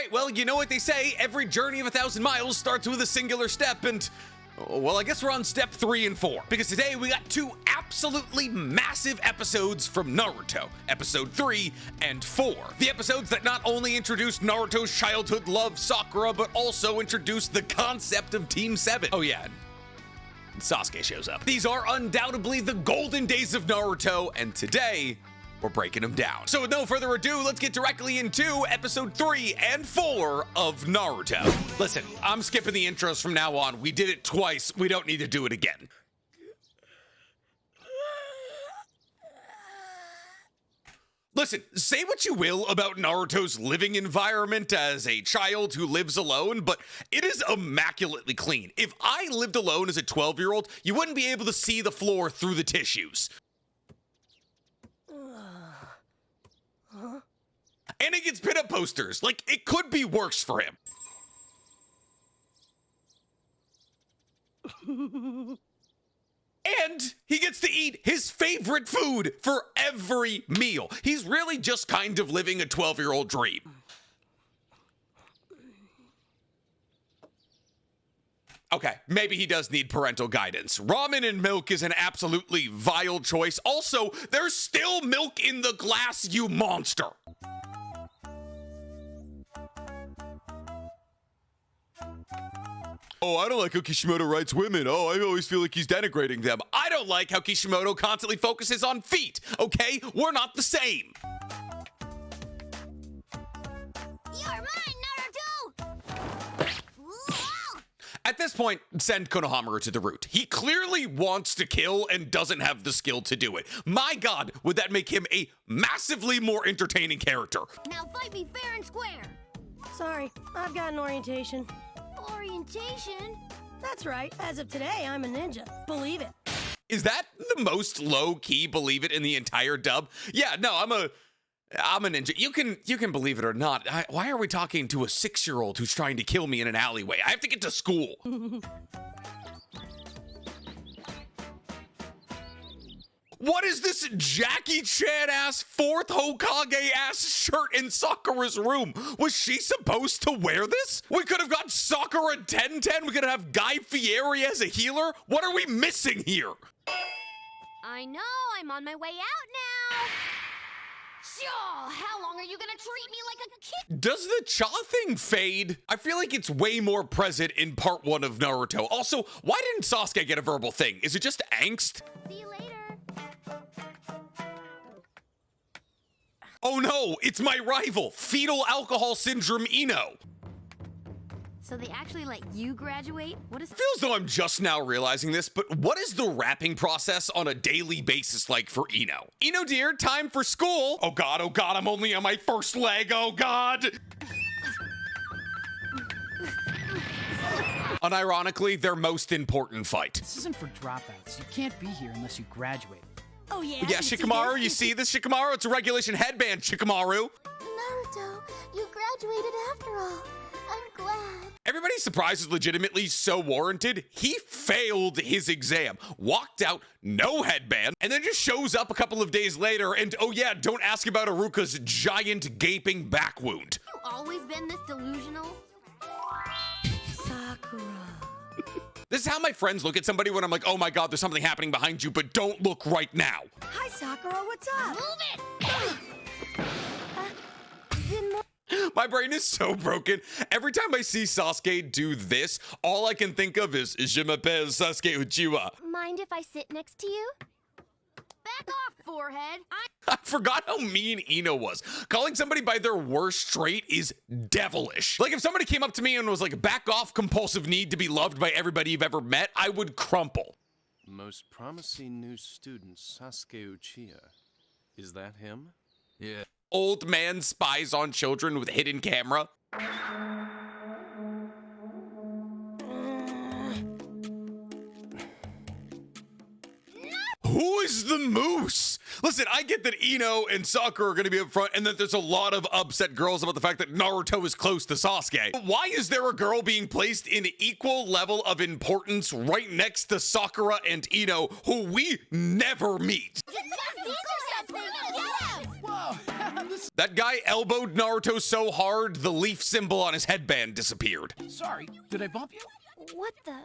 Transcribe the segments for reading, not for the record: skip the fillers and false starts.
right, well, you know what they say, every journey of 1,000 miles starts with a singular step, and well, I guess we're on step 3 and 4, because today we got 2 absolutely massive episodes from Naruto, episode 3 and 4. The episodes that not only introduced Naruto's childhood love, Sakura, but also introduced the concept of Team 7. Oh yeah, Sasuke shows up. These are undoubtedly the golden days of Naruto, and today, we're breaking them down. So with no further ado, let's get directly into episode 3 and 4 of Naruto. Listen, I'm skipping the intros from now on. We did it twice. We don't need to do it again. Listen, say what you will about Naruto's living environment as a child who lives alone, but it is immaculately clean. If I lived alone as a 12-year-old, you wouldn't be able to see the floor through the tissues. And he gets pinup posters. Like, it could be worse for him. And he gets to eat his favorite food for every meal. He's really just kind of living a 12-year-old dream. Okay, maybe he does need parental guidance. Ramen and milk is an absolutely vile choice. Also, there's still milk in the glass, you monster. Oh, I don't like how Kishimoto writes women. Oh, I always feel like he's denigrating them. I don't like how Kishimoto constantly focuses on feet, okay? We're not the same. You're mine, Naruto! Whoa! At this point, send Konohamaru to the root. He clearly wants to kill and doesn't have the skill to do it. My God, would that make him a massively more entertaining character? Now fight me fair and square. Sorry, I've got an orientation. Orientation? That's right. As of today, I'm a ninja. Believe it. Is that the most low-key believe it in the entire dub? Yeah, no, I'm a ninja. You can believe it or not. Why are we talking to a 6-year-old who's trying to kill me in an alleyway? I have to get to school. What is this Jackie Chan-ass 4th Hokage-ass shirt in Sakura's room? Was she supposed to wear this? We could have got Sakura 10-10. We could have Guy Fieri as a healer. What are we missing here? I know, I'm on my way out now. Sure, how long are you gonna treat me like a kid? Does the cha thing fade? I feel like it's way more present in part 1 of Naruto. Also, why didn't Sasuke get a verbal thing? Is it just angst? See you later. Oh no, it's my rival, fetal alcohol syndrome Ino. So they actually let you graduate? What is... Feels though I'm just now realizing this, but what is the rapping process on a daily basis like for Ino? Ino dear, time for school. Oh God, I'm only on my first leg, oh God. Unironically, their most important fight. This isn't for dropouts. You can't be here unless you graduate. Oh, yeah. Yeah, Shikamaru, you see this, Shikamaru? It's a regulation headband, Shikamaru. Naruto, you graduated after all. I'm glad. Everybody's surprise is legitimately so warranted. He failed his exam, walked out, no headband, and then just shows up a couple of days later and, oh yeah, don't ask about Iruka's giant gaping back wound. You always been this delusional? Sakura. This is how my friends look at somebody when I'm like, oh my God, there's something happening behind you, but don't look right now. Hi, Sakura. What's up? Move it! My brain is so broken. Every time I see Sasuke do this, all I can think of is, Je m'appelle Sasuke Uchiwa. Mind if I sit next to you? Back off, forehead. I forgot how mean Ino was. Calling somebody by their worst trait is devilish. Like if somebody came up to me and was like, back off, compulsive need to be loved by everybody you've ever met, I would crumple. Most promising new student, Sasuke Uchiha. Is that him? Yeah. Old man spies on children with hidden camera. Who is the moose? Listen, I get that Ino and Sakura are going to be up front and that there's a lot of upset girls about the fact that Naruto is close to Sasuke. But why is there a girl being placed in equal level of importance right next to Sakura and Ino, who we never meet? These are something. Yes! Whoa! on this? That guy elbowed Naruto so hard, the leaf symbol on his headband disappeared. Sorry, did I bump you? What the?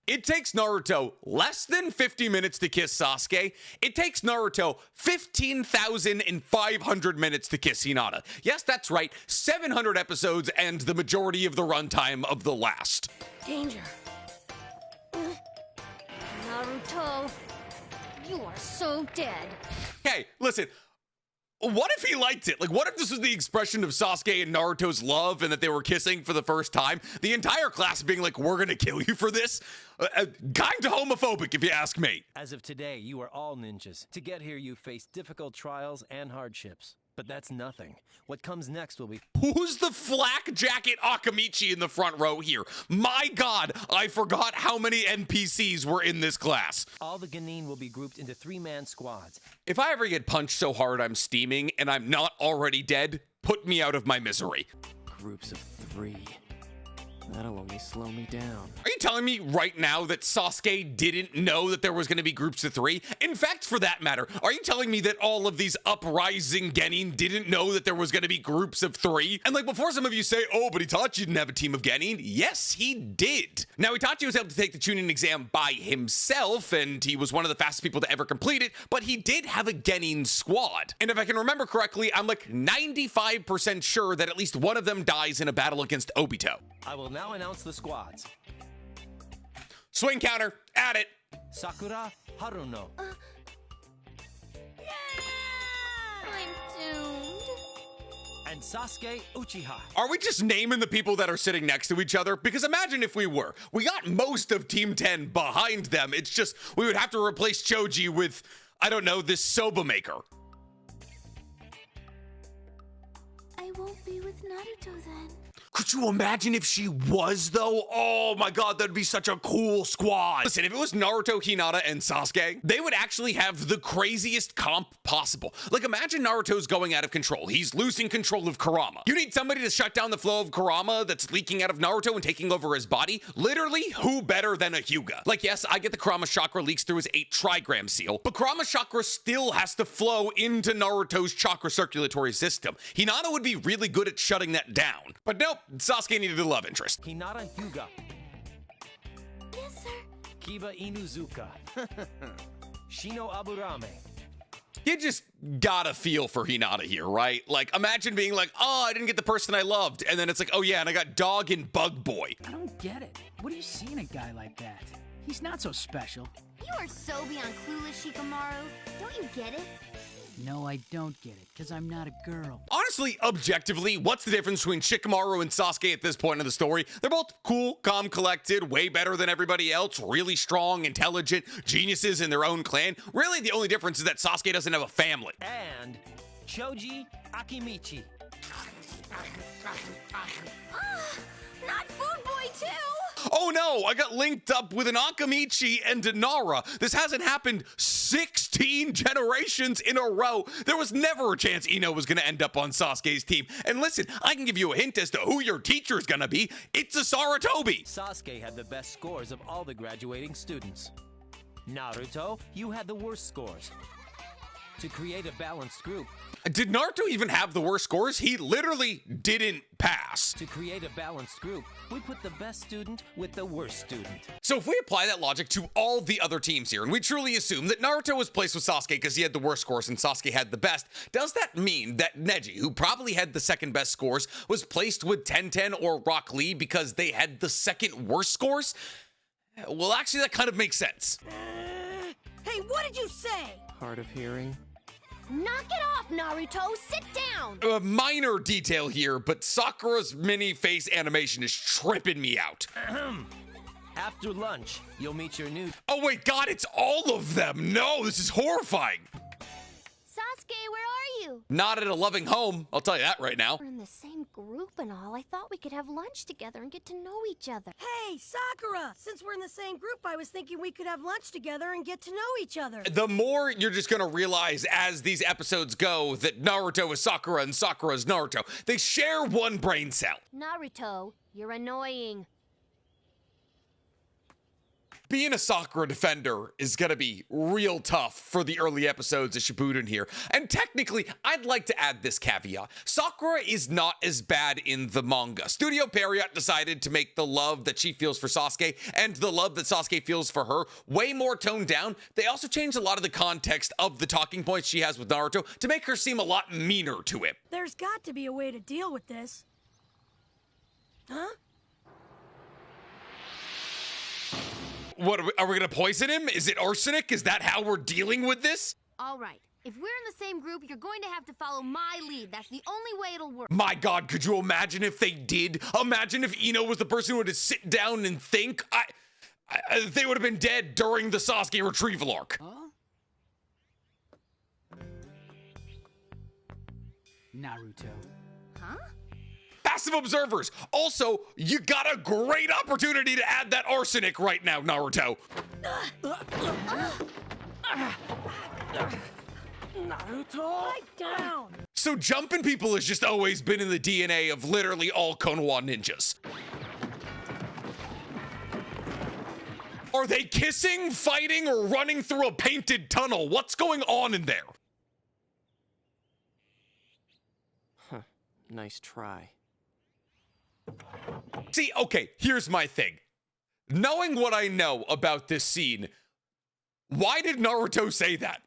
It takes Naruto less than 50 minutes to kiss Sasuke. It takes Naruto 15,500 minutes to kiss Hinata. Yes, that's right, 700 episodes and the majority of the runtime of the last. Danger. Naruto, you are so dead. Hey, listen. What if he liked it? Like, what if this was the expression of Sasuke and Naruto's love and that they were kissing for the first time? The entire class being like, we're gonna kill you for this? Kind of homophobic, if you ask me. As of today, you are all ninjas. To get here, you face difficult trials and hardships. But that's nothing. What comes next will be... Who's the flak jacket Akamichi in the front row here? My God, I forgot how many NPCs were in this class. All the Genin will be grouped into 3-man squads. If I ever get punched so hard I'm steaming and I'm not already dead, put me out of my misery. Groups of 3. That'll only slow me down. Are you telling me right now that Sasuke didn't know that there was going to be groups of 3? In fact, for that matter, are you telling me that all of these uprising Genin didn't know that there was going to be groups of 3? And like before some of you say, oh, but Itachi didn't have a team of Genin. Yes, he did. Now, Itachi was able to take the Chunin exam by himself, and he was one of the fastest people to ever complete it, but he did have a Genin squad. And if I can remember correctly, I'm like 95% sure that at least one of them dies in a battle against Obito. I will now announce the squads. Swing counter, at it. Sakura, Haruno. I'm doomed. And Sasuke Uchiha. Are we just naming the people that are sitting next to each other? Because imagine if we were. We got most of Team 10 behind them. It's just, we would have to replace Choji with, I don't know, this soba maker. I won't be with Naruto then. Could you imagine if she was, though? Oh my God, that'd be such a cool squad. Listen, if it was Naruto, Hinata, and Sasuke, they would actually have the craziest comp possible. Like, imagine Naruto's going out of control. He's losing control of Kurama. You need somebody to shut down the flow of Kurama that's leaking out of Naruto and taking over his body. Literally, who better than a Hyuga? Like, yes, I get the Kurama chakra leaks through his 8 trigram seal, but Kurama chakra still has to flow into Naruto's chakra circulatory system. Hinata would be really good at shutting that down. But nope, Sasuke needed a love interest. Hinata Hyuga. Yes, sir. Kiba Inuzuka. Shino Aburame. You just got a feel for Hinata here, right? Like, imagine being like, oh, I didn't get the person I loved. And then it's like, oh yeah, and I got Dog and Bug Boy. I don't get it. What do you see in a guy like that? He's not so special. You are so beyond clueless, Shikamaru. Don't you get it? No, I don't get it, because I'm not a girl. Honestly, objectively, what's the difference between Shikamaru and Sasuke at this point in the story? They're both cool, calm, collected, way better than everybody else, really strong, intelligent, geniuses in their own clan. Really, the only difference is that Sasuke doesn't have a family. And Choji Akimichi. Not Food Boy, too! Oh no, I got linked up with an Akamichi and a Nara. This hasn't happened 16 generations in a row. There was never a chance Ino was gonna end up on Sasuke's team. And listen, I can give you a hint as to who your teacher's gonna be. It's a Saratobi. Sasuke had the best scores of all the graduating students. Naruto, you had the worst scores. To create a balanced group. Did Naruto even have the worst scores? He literally didn't pass. To create a balanced group, we put the best student with the worst student. So if we apply that logic to all the other teams here, and we truly assume that Naruto was placed with Sasuke because he had the worst scores and Sasuke had the best, does that mean that Neji, who probably had the second best scores, was placed with Tenten or Rock Lee because they had the second worst scores? Well, actually, that kind of makes sense. Hey, what did you say? Hard of hearing. Knock it off, Naruto! Sit down! A minor detail here, but Sakura's mini face animation is tripping me out. After lunch, you'll meet your new... Oh wait, God, it's all of them! No, this is horrifying! Sasuke, where are you? Not at a loving home, I'll tell you that right now. We're in the same group and all. I thought we could have lunch together and get to know each other. Hey, Sakura! Since we're in the same group, I was thinking we could have lunch together and get to know each other. The more you're just gonna realize as these episodes go that Naruto is Sakura and Sakura is Naruto. They share one brain cell. Naruto, you're annoying. Being a Sakura defender is gonna be real tough for the early episodes of Shippuden here. And technically, I'd like to add this caveat. Sakura is not as bad in the manga. Studio Pierrot decided to make the love that she feels for Sasuke and the love that Sasuke feels for her way more toned down. They also changed a lot of the context of the talking points she has with Naruto to make her seem a lot meaner to him. There's got to be a way to deal with this. Huh? What, are we gonna poison him? Is it arsenic? Is that how we're dealing with this? All right. If we're in the same group, you're going to have to follow my lead. That's the only way it'll work. My God, could you imagine if they did? Imagine if Ino was the person who had to sit down and think. They would have been dead during the Sasuke retrieval arc. Huh? Naruto. Huh? Passive observers. Also, you got a great opportunity to add that arsenic right now, Naruto. Naruto! Pipe down! So jumping people has just always been in the DNA of literally all Konoha ninjas. Are they kissing, fighting, or running through a painted tunnel? What's going on in there? Huh. Nice try. See, okay, here's my thing. Knowing what I know about this scene, why did Naruto say that?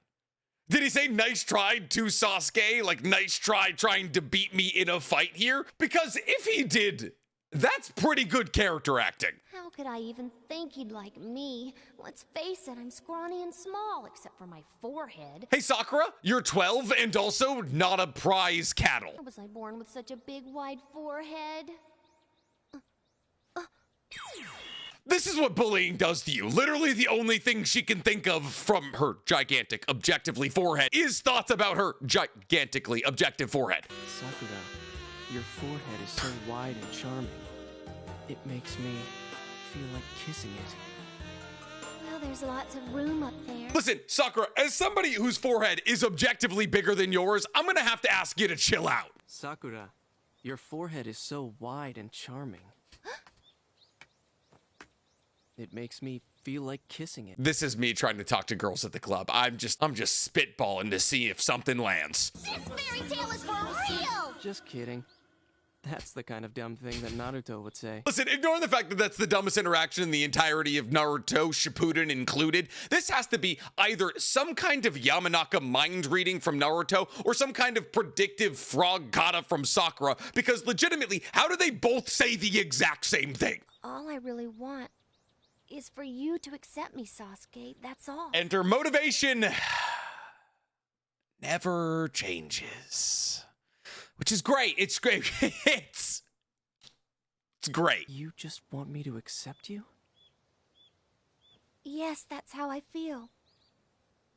Did he say nice try to Sasuke? Like, nice try trying to beat me in a fight here? Because if he did, that's pretty good character acting. How could I even think he'd like me? Let's face it, I'm scrawny and small, except for my forehead. Hey, Sakura, you're 12 and also not a prize cattle. How was I born with such a big, wide forehead? This is what bullying does to you. Literally the only thing she can think of from her gigantic, objectively forehead is thoughts about her gigantically objective forehead. Sakura, your forehead is so wide and charming. It makes me feel like kissing it. Well, there's lots of room up there. Listen, Sakura, as somebody whose forehead is objectively bigger than yours, I'm gonna have to ask you to chill out. Sakura, your forehead is so wide and charming. It makes me feel like kissing it. This is me trying to talk to girls at the club. I'm just spitballing to see if something lands. This fairy tale is for real! Just kidding. That's the kind of dumb thing that Naruto would say. Listen, ignoring the fact that that's the dumbest interaction in the entirety of Naruto, Shippuden included, this has to be either some kind of Yamanaka mind reading from Naruto or some kind of predictive frog kata from Sakura, because legitimately, how do they both say the exact same thing? All I really want is for you to accept me, Sasuke. That's all. Enter motivation never changes. Which is great. It's great. It's great. You just want me to accept you? Yes, that's how I feel.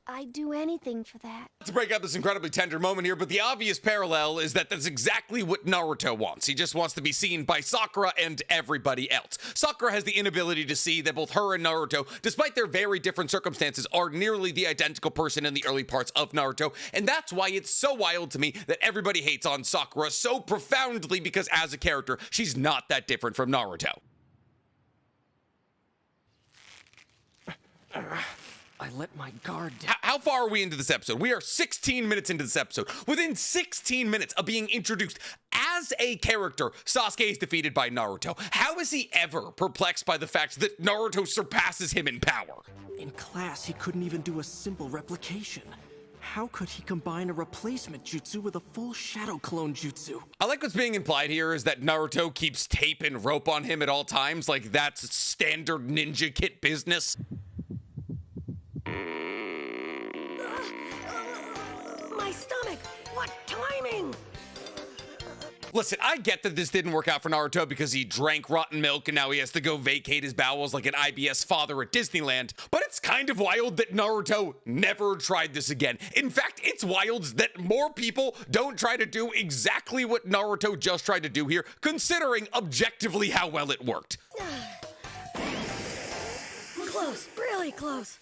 I'd do anything for that. To break up this incredibly tender moment here, but the obvious parallel is that that's exactly what Naruto wants. He just wants to be seen by Sakura and everybody else. Sakura has the inability to see that both her and Naruto, despite their very different circumstances, are nearly the identical person in the early parts of Naruto, and that's why it's so wild to me that everybody hates on Sakura so profoundly, because as a character, she's not that different from Naruto. I let my guard down. How far are we into this episode? We are 16 minutes into this episode. Within 16 minutes of being introduced as a character, Sasuke is defeated by Naruto. How is he ever perplexed by the fact that Naruto surpasses him in power? In class, he couldn't even do a simple replication. How could he combine a replacement jutsu with a full shadow clone jutsu? I like what's being implied here is that Naruto keeps tape and rope on him at all times, like that's standard ninja kit business. My stomach! What timing? Listen, I get that this didn't work out for Naruto because he drank rotten milk and now he has to go vacate his bowels like an IBS father at Disneyland, but it's kind of wild that Naruto never tried this again. In fact, it's wild that more people don't try to do exactly what Naruto just tried to do here, considering objectively how well it worked. Close, really close.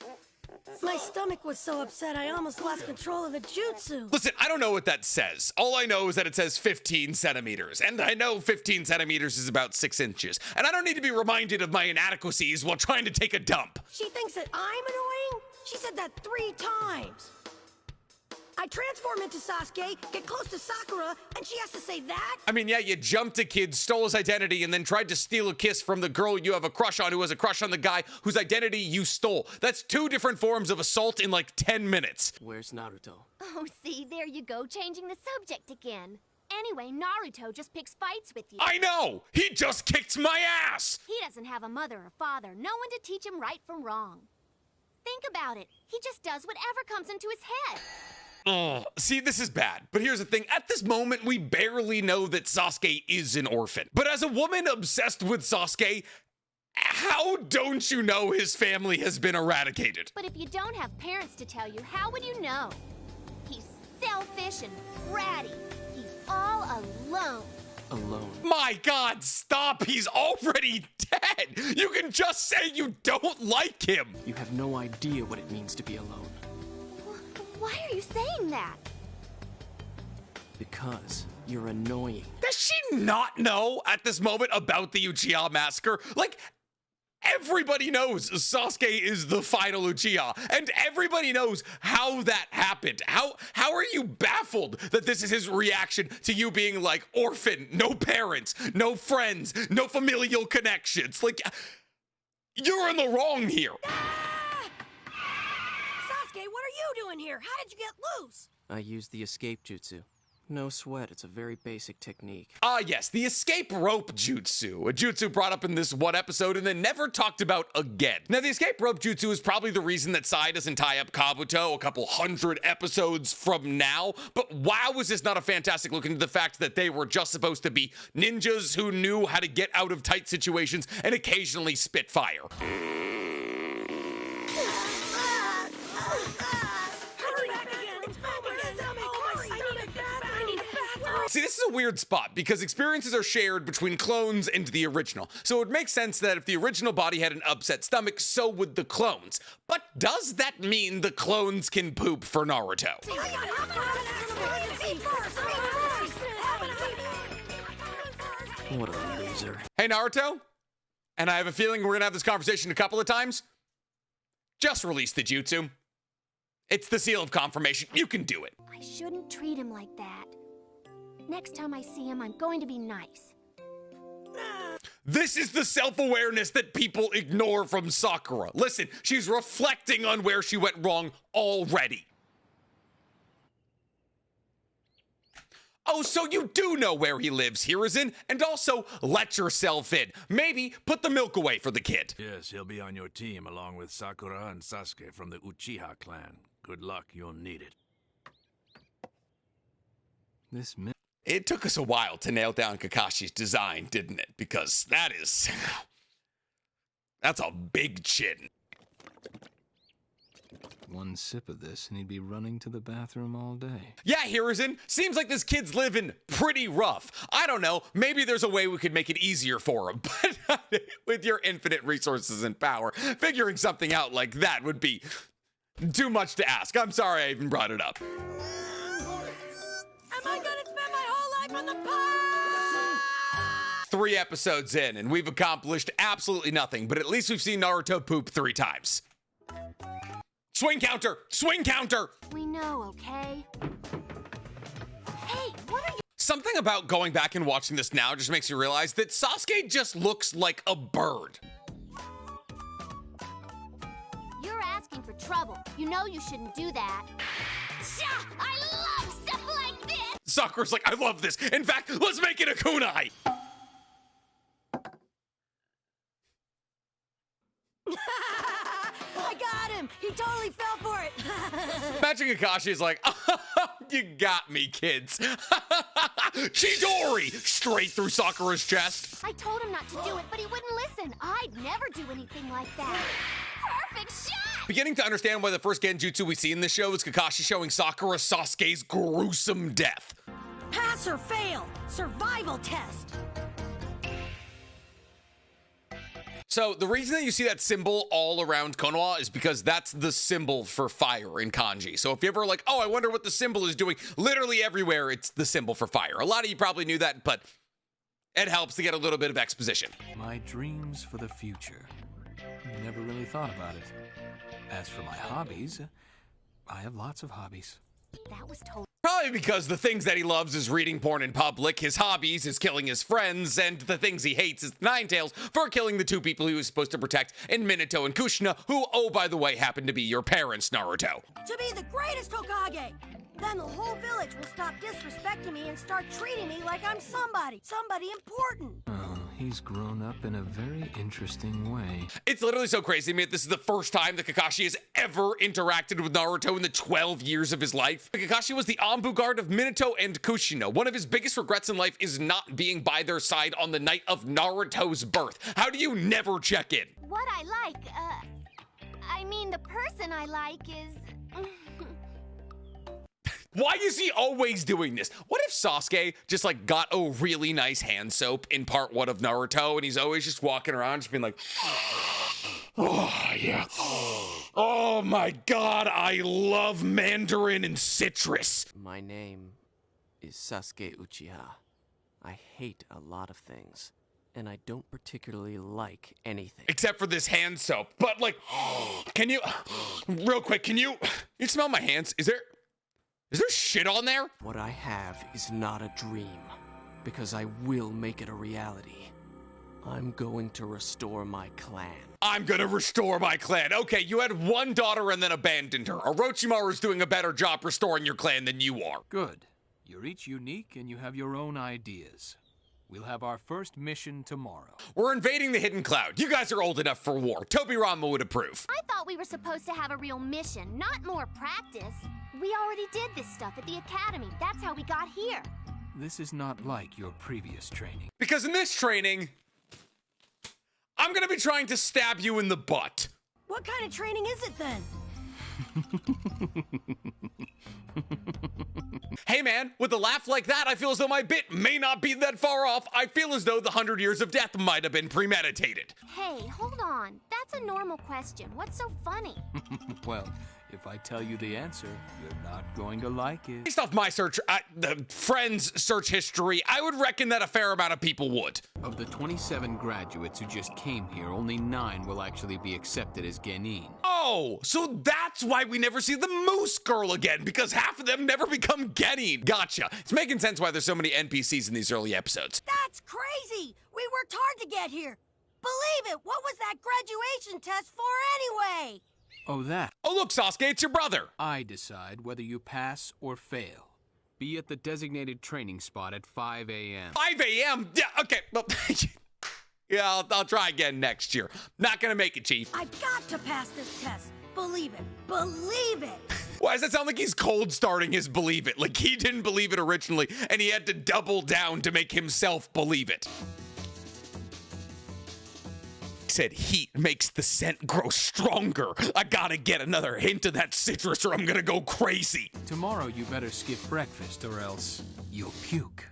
My stomach was so upset I almost lost control of the jutsu. Listen, I don't know what that says. All I know is that it says 15 centimeters. And I know 15 centimeters is about 6 inches. And I don't need to be reminded of my inadequacies while trying to take a dump. She thinks that I'm annoying? She said that 3 times. I transform into Sasuke, get close to Sakura, and she has to say that? I mean, yeah, you jumped a kid, stole his identity, and then tried to steal a kiss from the girl you have a crush on who has a crush on the guy whose identity you stole. That's 2 different forms of assault in like 10 minutes. Where's Naruto? Oh, see, there you go, changing the subject again. Anyway, Naruto just picks fights with you. I know! He just kicked my ass! He doesn't have a mother or father, no one to teach him right from wrong. Think about it. He just does whatever comes into his head. Oh, see, this is bad. But here's the thing. At this moment, we barely know that Sasuke is an orphan. But as a woman obsessed with Sasuke, how don't you know his family has been eradicated? But if you don't have parents to tell you, how would you know? He's selfish and bratty. He's all alone. Alone. My God, stop. He's already dead. You can just say you don't like him. You have no idea what it means to be alone. Why are you saying that? Because you're annoying. Does she not know at this moment about the Uchiha massacre? Like, everybody knows Sasuke is the final Uchiha, and everybody knows how that happened. How are you baffled that this is his reaction to you being like orphan, no parents, no friends, no familial connections? Like, you're in the wrong here. Sasuke, what are you doing here? How did you get loose? I used the escape jutsu. No sweat, it's a very basic technique. Ah, yes, the escape rope jutsu. A jutsu brought up in this one episode and then never talked about again. Now, the escape rope jutsu is probably the reason that Sai doesn't tie up Kabuto a couple 100 episodes from now. But wow, is this not a fantastic look into the fact that they were just supposed to be ninjas who knew how to get out of tight situations and occasionally spit fire. See, this is a weird spot because experiences are shared between clones and the original. So it would make sense that if the original body had an upset stomach, so would the clones. But does that mean the clones can poop for Naruto? What a loser. Hey, Naruto? And I have a feeling we're gonna have this conversation a couple of times. Just release the jutsu. It's the seal of confirmation. You can do it. I shouldn't treat him like that. Next time I see him, I'm going to be nice. This is the self-awareness that people ignore from Sakura. Listen, she's reflecting on where she went wrong already. Oh, so you do know where he lives, Hiruzen, and also let yourself in. Maybe put the milk away for the kid. Yes, he'll be on your team along with Sakura and Sasuke from the Uchiha clan. Good luck, you'll need it. This It took us a while to nail down Kakashi's design, didn't it? Because that's a big chin. One sip of this and he'd be running to the bathroom all day. Yeah, Hiruzen, seems like this kid's living pretty rough. I don't know, maybe there's a way we could make it easier for him, but with your infinite resources and power, figuring something out like that would be too much to ask. I'm sorry I even brought it up. Am I gonna spend my whole life on the pile? 3 episodes in, and we've accomplished absolutely nothing, but at least we've seen Naruto poop 3 times. Swing counter! Swing counter! We know, okay? Hey, what are you... Something about going back and watching this now just makes you realize that Sasuke just looks like a bird. You're asking for trouble. You know you shouldn't do that. Shah! I love stuff like this! Sakura's like, I love this. In fact, let's make it a kunai. I got him! He totally fell for it! Imagine Kakashi is like, oh, you got me, kids. Chidori! Straight through Sakura's chest. I told him not to do it, but he wouldn't listen. I'd never do anything like that. Perfect shot! Beginning to understand why the first genjutsu we see in this show is Kakashi showing Sakura Sasuke's gruesome death. Pass or fail! Survival test! So the reason that you see that symbol all around Konoha is because that's the symbol for fire in kanji. So if you're ever like, oh, I wonder what the symbol is doing, literally everywhere it's the symbol for fire. A lot of you probably knew that, but it helps to get a little bit of exposition. My dreams for the future. Never really thought about it. As for my hobbies, I have lots of hobbies. That was totally. Probably because the things that he loves is reading porn in public, his hobbies is killing his friends, and the things he hates is the Nine Tails for killing the two people he was supposed to protect in Minato and Kushina, who, oh, by the way, happen to be your parents, Naruto. To be the greatest Hokage! Then the whole village will stop disrespecting me and start treating me like I'm somebody important. Oh, he's grown up in a very interesting way. It's literally so crazy to me that this is the first time that Kakashi has ever interacted with Naruto in the 12 years of his life. Kakashi was the Anbu guard of Minato and Kushina. One of his biggest regrets in life is not being by their side on the night of Naruto's birth. How do you never check in? What I like, I mean, the person I like is. Why is he always doing this? What if Sasuke just like got a really nice hand soap in part 1 of Naruto and he's always just walking around just being like, oh yeah, oh my god, I love mandarin and citrus. My name is Sasuke Uchiha. I hate a lot of things, and I don't particularly like anything. Except for this hand soap. But like, can you, real quick, can you smell my hands? Is there shit on there? What I have is not a dream, because I will make it a reality. I'm going to restore my clan. I'm gonna restore my clan. Okay, you had one daughter and then abandoned her. Orochimaru's doing a better job restoring your clan than you are. Good. You're each unique and you have your own ideas. We'll have our first mission tomorrow. We're invading the Hidden Cloud. You guys are old enough for war. Tobirama would approve. I thought we were supposed to have a real mission, not more practice. We already did this stuff at the academy. That's how we got here. This is not like your previous training. Because in this training, I'm gonna be trying to stab you in the butt. What kind of training is it then? Hey man, with a laugh like that, I feel as though my bit may not be that far off. I feel as though the 100 years of death might have been premeditated. Hey, hold on. That's a normal question. What's so funny? Well, if I tell you the answer, you're not going to like it. Based off my search, the friends' search history, I would reckon that a fair amount of people would. Of the 27 graduates who just came here, only 9 will actually be accepted as Genin. Oh, so that's why we never see the Moose Girl again, because half of them never become Genin. Gotcha. It's making sense why there's so many NPCs in these early episodes. That's crazy! We worked hard to get here. Believe it, what was that graduation test for anyway? Oh, that. Oh, look, Sasuke, it's your brother. I decide whether you pass or fail. Be at the designated training spot at 5 a.m. 5 a.m.? Yeah, okay. Well, yeah, I'll try again next year. Not gonna make it, Chief. I got to pass this test. Believe it. Believe it. Why does that sound like he's cold starting his believe it? Like he didn't believe it originally, and he had to double down to make himself believe it. Said heat makes the scent grow stronger. I gotta get another hint of that citrus or I'm gonna go crazy. Tomorrow you better skip breakfast or else you'll puke.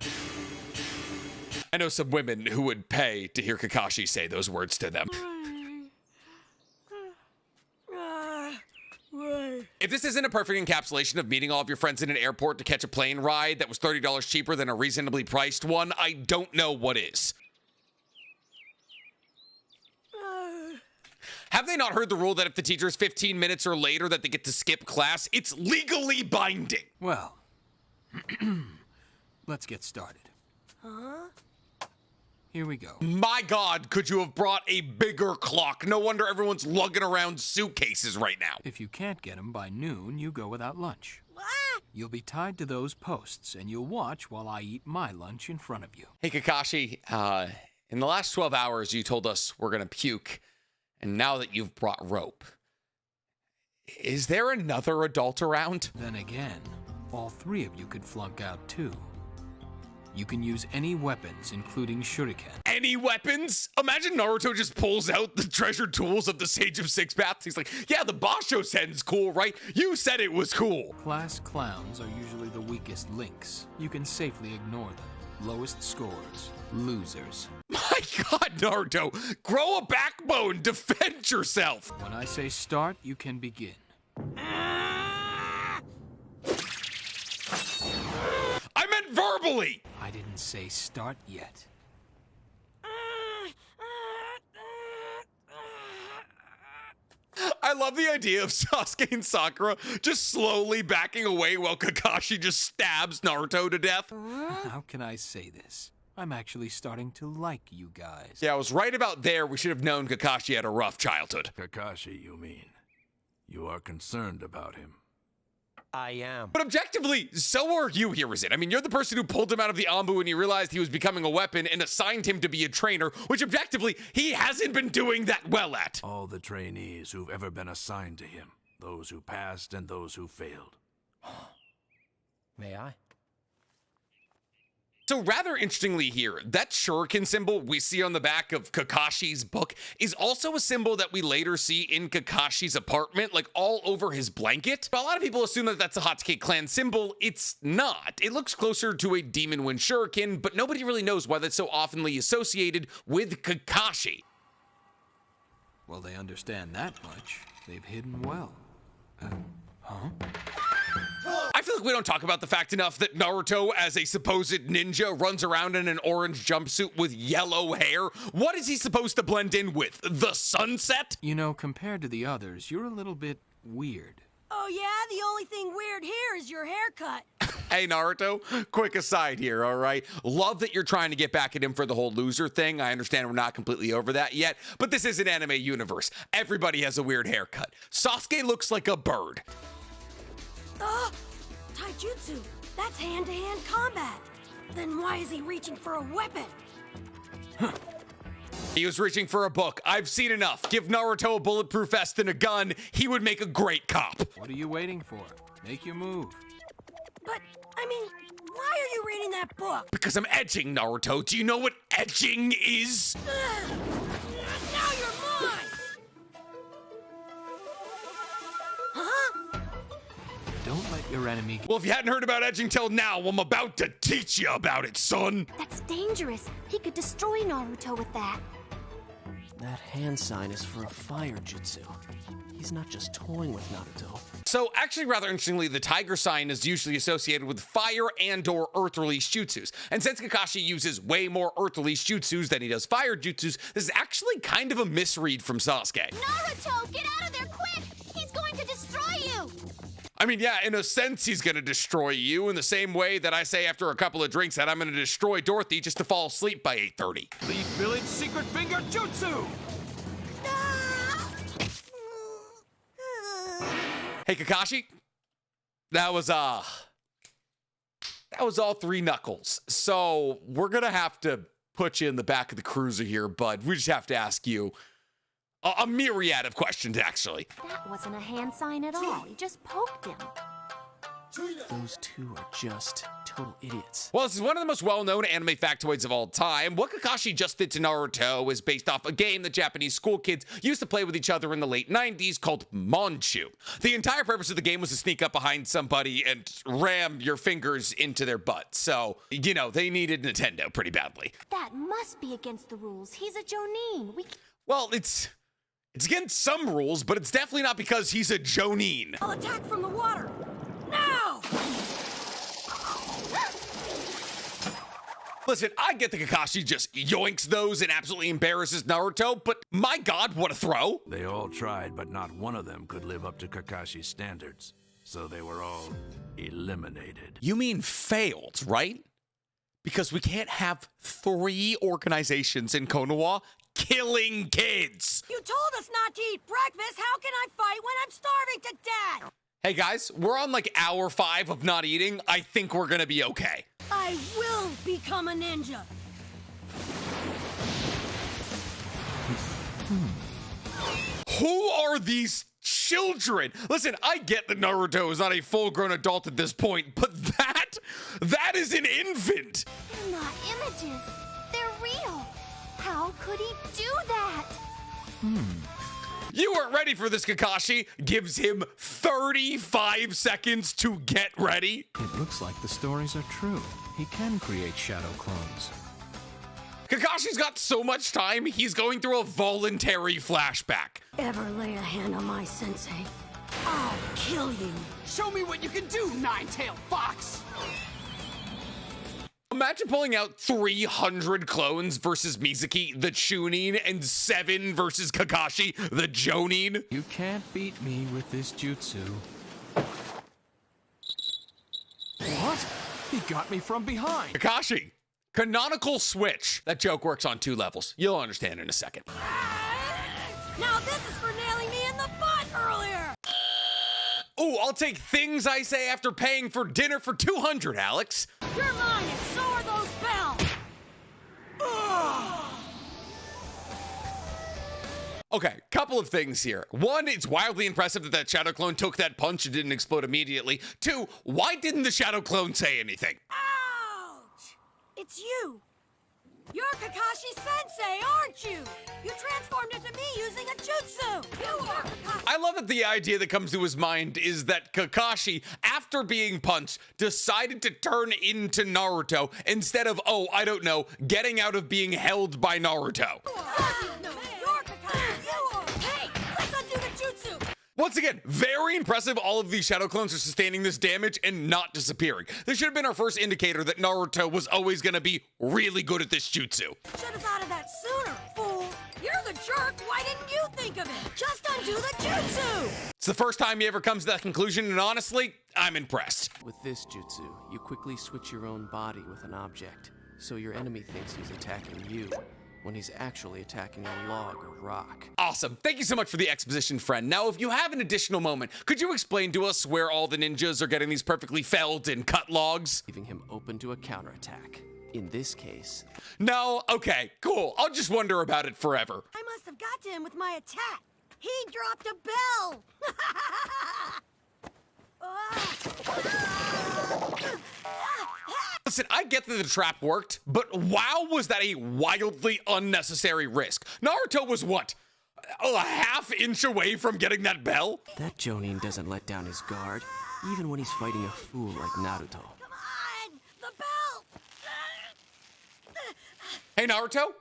I know some women who would pay to hear Kakashi say those words to them. If this isn't a perfect encapsulation of meeting all of your friends in an airport to catch a plane ride that was $30 cheaper than a reasonably priced one, I don't know what is. Have they not heard the rule that if the teacher is 15 minutes or later that they get to skip class? It's legally binding. Well, let's get started. Huh? Here we go. My God, could you have brought a bigger clock? No wonder everyone's lugging around suitcases right now. If you can't get them by noon, you go without lunch. What? You'll be tied to those posts, and you'll watch while I eat my lunch in front of you. Hey, Kakashi, in the last 12 hours, you told us we're gonna puke. And now that you've brought rope, is there another adult around? Then again, all 3 of you could flunk out too. You can use any weapons, including shuriken. Any weapons? Imagine Naruto just pulls out the treasured tools of the Sage of Six Paths. He's like, yeah, the Basho Sen's cool, right? You said it was cool. Class clowns are usually the weakest links. You can safely ignore them. Lowest scores, losers. My God, Naruto, grow a backbone, defend yourself. When I say start, you can begin. I meant verbally. I didn't say start yet. I love the idea of Sasuke and Sakura just slowly backing away while Kakashi just stabs Naruto to death. How can I say this? I'm actually starting to like you guys. Yeah, I was right about there. We should have known Kakashi had a rough childhood. Kakashi, you mean? You are concerned about him. I am. But objectively, so are you, Hiruzen. I mean, you're the person who pulled him out of the Ambu when he realized he was becoming a weapon and assigned him to be a trainer, which objectively, he hasn't been doing that well at. All the trainees who've ever been assigned to him, those who passed and those who failed. May I? So rather interestingly here, that shuriken symbol we see on the back of Kakashi's book is also a symbol that we later see in Kakashi's apartment, like all over his blanket. But a lot of people assume that that's a Hatake clan symbol. It's not. It looks closer to a demon wind shuriken, but nobody really knows why that's so oftenly associated with Kakashi. Well, they understand that much. They've hidden well. Huh? I feel like we don't talk about the fact enough that Naruto, as a supposed ninja, runs around in an orange jumpsuit with yellow hair. What is he supposed to blend in with? The sunset? You know, compared to the others, you're a little bit weird. Oh yeah? The only thing weird here is your haircut. Hey, Naruto, quick aside here, all right? Love that you're trying to get back at him for the whole loser thing. I understand we're not completely over that yet, but this is an anime universe. Everybody has a weird haircut. Sasuke looks like a bird. Taijutsu. That's hand-to-hand combat. Then why is he reaching for a weapon? He was reaching for a book. I've seen enough. Give Naruto a bulletproof vest and a gun. He would make a great cop. What are you waiting for? Make your move. But, I mean, why are you reading that book? Because I'm edging, Naruto. Do you know what edging is? Now you're mine! Huh? Don't let your enemy... Well, if you hadn't heard about edging till now, I'm about to teach you about it, son. That's dangerous. He could destroy Naruto with that. That hand sign is for a fire jutsu. He's not just toying with Naruto. So actually, rather interestingly, the tiger sign is usually associated with fire and or earth release jutsus. And since Kakashi uses way more earth release jutsus than he does fire jutsus, this is actually kind of a misread from Sasuke. Naruto, get out of there quick! He's going to destroy you! I mean, yeah, in a sense, he's gonna destroy you in the same way that I say after a couple of drinks that I'm gonna destroy Dorothy just to fall asleep by 8:30. Leaf Village Secret Finger Jutsu! Hey, Kakashi, that was all three knuckles. So we're gonna have to put you in the back of the cruiser here, bud. We just have to ask you a myriad of questions, actually. That wasn't a hand sign at all. He just poked him. Those two are just total idiots. Well, this is one of the most well-known anime factoids of all time. What Kakashi just did to Naruto is based off a game that Japanese school kids used to play with each other in the late 90s called Monchu. The entire purpose of the game was to sneak up behind somebody and ram your fingers into their butt. So, you know, they needed Nintendo pretty badly. That must be against the rules. He's a Jonin. Well, it's against some rules, but it's definitely not because he's a Jonin. I'll attack from the water. Now! Listen, I get that Kakashi just yoinks those and absolutely embarrasses Naruto, but my god, what a throw! They all tried, but not one of them could live up to Kakashi's standards. So they were all eliminated. You mean failed, right? Because we can't have 3 organizations in Konoha killing kids. You told us not to eat breakfast. How can I fight when I'm starving to death? Hey guys, we're on like hour 5 of not eating. I think we're gonna be okay. I will become a ninja. Who are these children? Listen, I get that Naruto is not a full-grown adult at this point, but that is an infant. They're not images. They're real. How could he do that? You weren't ready for this, Kakashi. Gives him 35 seconds to get ready. It looks like the stories are true. He can create shadow clones. Kakashi's got so much time, he's going through a voluntary flashback. Ever lay a hand on my sensei, I'll kill you. Show me what you can do, nine-tailed fox! Imagine pulling out 300 clones versus Mizuki, the Chunin, and 7 versus Kakashi, the Jonin. You can't beat me with this jutsu. What? He got me from behind. Kakashi, canonical switch. That joke works on 2 levels. You'll understand in a second. Now this is for nailing me in the butt earlier. Ooh, I'll take things I say after paying for dinner for 200, Alex. You're mine, and so are those bells. Okay, couple of things here. 1, it's wildly impressive that shadow clone took that punch and didn't explode immediately. 2, why didn't the shadow clone say anything? Ouch! It's you. You're Kakashi Sensei, aren't you? You transformed into me using a jutsu. You are Kakashi. I love that the idea that comes to his mind is that Kakashi, after being punched, decided to turn into Naruto instead of, oh, I don't know, getting out of being held by Naruto. No, you're Kakashi. You are. Hey, let's undo the jutsu. Once again, very impressive all of these shadow clones are sustaining this damage and not disappearing. This should have been our first indicator that Naruto was always going to be really good at this jutsu. Should have thought of that sooner, fool. You're the jerk. Why didn't you think of it? Just undo the jutsu. It's the first time he ever comes to that conclusion, and honestly, I'm impressed. With this jutsu, you quickly switch your own body with an object, so your enemy thinks he's attacking you, when he's actually attacking a log or rock. Awesome. Thank you so much for the exposition, friend. Now, if you have an additional moment, could you explain to us where all the ninjas are getting these perfectly felled and cut logs? Leaving him open to a counterattack. In this case... No? Okay, cool. I'll just wonder about it forever. I must have got to him with my attack. He dropped a bell. Listen, I get that the trap worked, but wow, was that a wildly unnecessary risk. Naruto was what? A half inch away from getting that bell? That Jonin doesn't let down his guard, even when he's fighting a fool like Naruto. Come on, the bell. Hey, Naruto,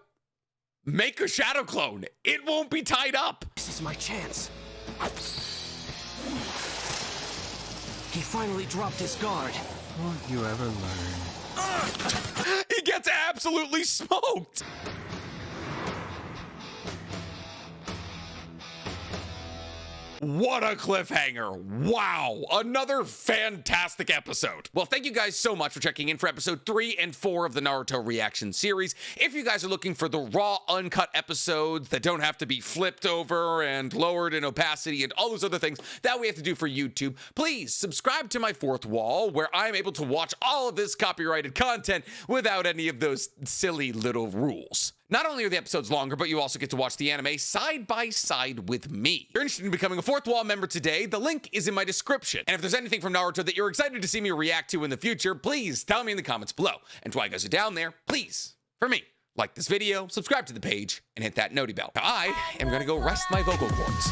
make a shadow clone. It won't be tied up. This is my chance. He finally dropped his guard. Won't you ever learn? He gets absolutely smoked. What a cliffhanger. Wow. Another fantastic episode. Well, thank you guys so much for checking in for episode 3 and 4 of the Naruto reaction series. If you guys are looking for the raw, uncut episodes that don't have to be flipped over and lowered in opacity and all those other things that we have to do for YouTube, please subscribe to my fourth wall where I'm able to watch all of this copyrighted content without any of those silly little rules. Not only are the episodes longer, but you also get to watch the anime side by side with me. If you're interested in becoming a fourth wall member today, the link is in my description. And if there's anything from Naruto that you're excited to see me react to in the future, please tell me in the comments below. And while you guys are down there, please, for me, like this video, subscribe to the page, and hit that noti bell. I am gonna go rest my vocal cords.